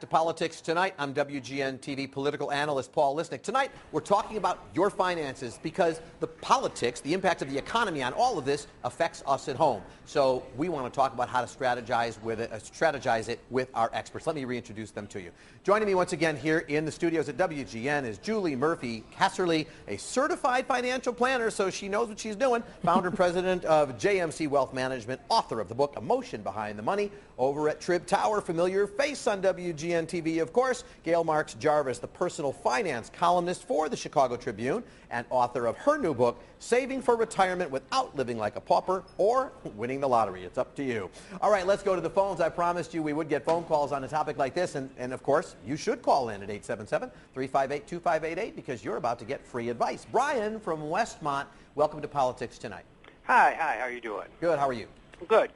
To Politics Tonight. I'm WGN TV political analyst Paul Lisnick. Tonight, we're talking about your finances because the politics, the impact of the economy on all of this affects us at home. So we want to talk about how to strategize it with our experts. Let me reintroduce them to you. Joining me once again here in the studios at WGN is Julie Murphy-Casserly, a certified financial planner, so she knows what she's doing, founder and president of JMC Wealth Management, author of the book Emotion Behind the Money, over at Trib Tower, familiar face on WGN TV, of course, Gail Marks Jarvis, the personal finance columnist for the Chicago Tribune and author of her new book, Saving for Retirement Without Living Like a Pauper or Winning the Lottery. It's up to you. All right, let's go to the phones. I promised you we would get phone calls on a topic like this, and of course, you should call in at 877-358-2588 because you're about to get free advice. Brian from Westmont, welcome to Politics Tonight. Hi, how are you doing? Good, how are you? Good.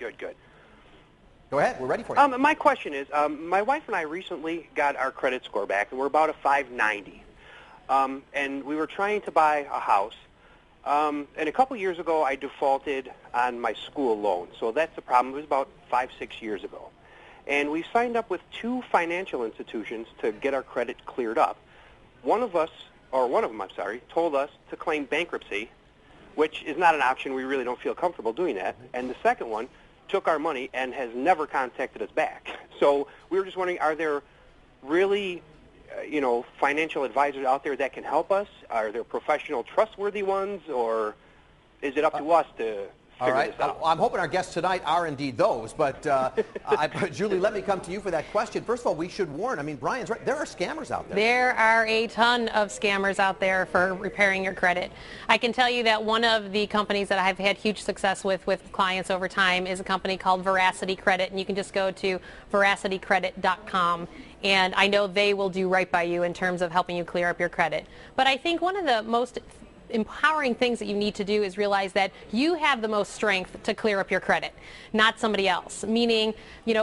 Go ahead, we're ready for you. My question is, my wife and I recently got our credit score back, and we're about a 590. And we were trying to buy a house. And a couple years ago, I defaulted on my school loan. So that's the problem. It was about 5-6 years ago. And we signed up with 2 financial institutions to get our credit cleared up. One of them, told us to claim bankruptcy, which is not an option. We really don't feel comfortable doing that. And the second one took our money and has never contacted us back. So we were just wondering, are there really, financial advisors out there that can help us? Are there professional, trustworthy ones, or is it up to us to figure this out? I'm hoping our guests tonight are indeed those, but Julie, let me come to you for that question. First of all, we should warn, Brian's right, there are scammers out there. There are a ton of scammers out there for repairing your credit. I can tell you that one of the companies that I've had huge success with clients over time is a company called Veracity Credit, and you can just go to veracitycredit.com. And I know they will do right by you in terms of helping you clear up your credit. But I think one of the most empowering things that you need to do is realize that you have the most strength to clear up your credit, not somebody else. Meaning,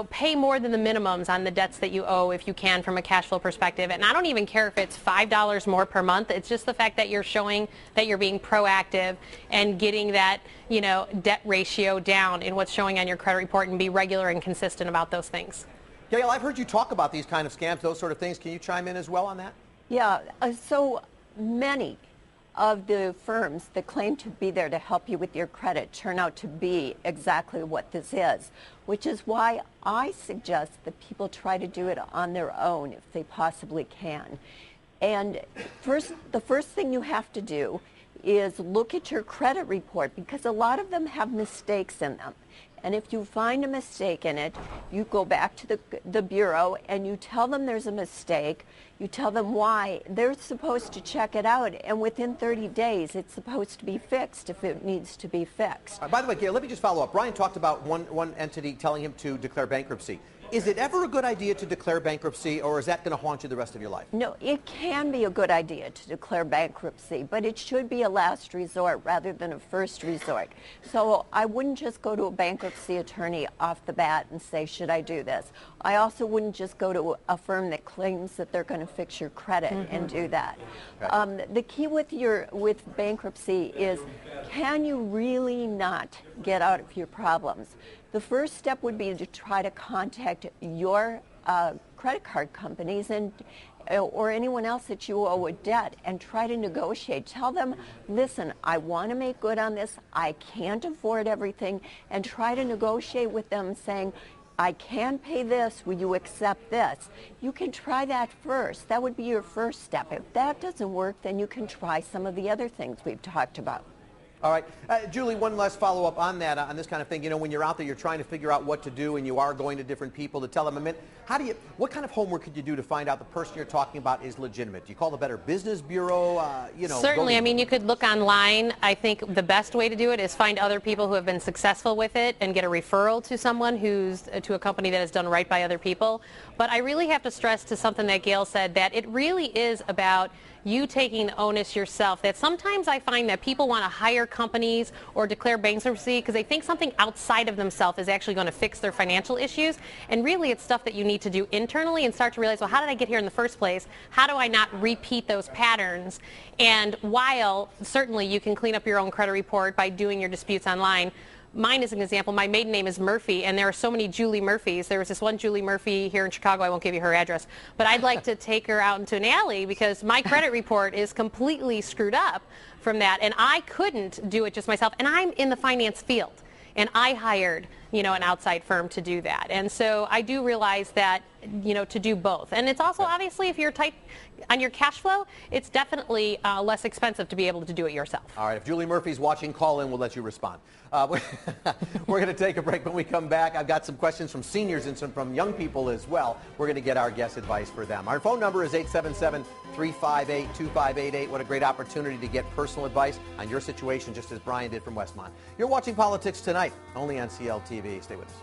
pay more than the minimums on the debts that you owe if you can from a cash flow perspective. And I don't even care if it's $5 more per month. It's just the fact that you're showing that you're being proactive and getting that, debt ratio down in what's showing on your credit report, and be regular and consistent about those things. Gail, I've heard you talk about these kind of scams, those sort of things. Can you chime in as well on that? Yeah, so many of the firms that claim to be there to help you with your credit turn out to be exactly what this is, which is why I suggest that people try to do it on their own if they possibly can. And the first thing you have to do is look at your credit report, because a lot of them have mistakes in them. And if you find a mistake in it, you go back to the bureau and you tell them there's a mistake. You tell them why. They're supposed to check it out, and within 30 days it's supposed to be fixed if it needs to be fixed. By the way, Gail, let me just follow up. Brian talked about one entity telling him to declare bankruptcy. Is it ever a good idea to declare bankruptcy, or is that going to haunt you the rest of your life? No, it can be a good idea to declare bankruptcy, but it should be a last resort rather than a first resort. So I wouldn't just go to a bankruptcy attorney off the bat and say, should I do this? I also wouldn't just go to a firm that claims that they're going to fix your credit and do that. Okay. The key with bankruptcy is, can you really not get out of your problems? The first step would be to try to contact your credit card companies or anyone else that you owe a debt and try to negotiate. Tell them, listen, I want to make good on this. I can't afford everything. And try to negotiate with them saying, I can pay this. Will you accept this? You can try that first. That would be your first step. If that doesn't work, then you can try some of the other things we've talked about. All right. Julie, one last follow-up on that, on this kind of thing. When you're out there, you're trying to figure out what to do, and you are going to different people to tell them. What kind of homework could you do to find out the person you're talking about is legitimate? Do you call the Better Business Bureau? Certainly. You could look online. I think the best way to do it is find other people who have been successful with it and get a referral to someone to a company that has done right by other people. But I really have to stress to something that Gail said, that it really is about you taking the onus yourself. That sometimes I find that people want to hire companies or declare bankruptcy because they think something outside of themselves is actually going to fix their financial issues, and really it's stuff that you need to do internally and start to realize, well, how did I get here in the first place? How do I not repeat those patterns? And while certainly you can clean up your own credit report by doing your disputes online, mine is an example. My maiden name is Murphy, and there are so many Julie Murphys. There was this one Julie Murphy here in Chicago. I won't give you her address, but I'd like to take her out into an alley because my credit report is completely screwed up from that, and I couldn't do it just myself. And I'm in the finance field, and I hired, an outside firm to do that. And so I do realize that, to do both. And it's also obviously, if you're tight on your cash flow, it's definitely less expensive to be able to do it yourself. All right, if Julie Murphy's watching, call in, we'll let you respond. We're going to take a break. When we come back, I've got some questions from seniors and some from young people as well. We're going to get our guest advice for them. Our phone number is 877-358-2588. What a great opportunity to get personal advice on your situation, just as Brian did from Westmont. You're watching Politics Tonight, only on CLTV. Stay with us.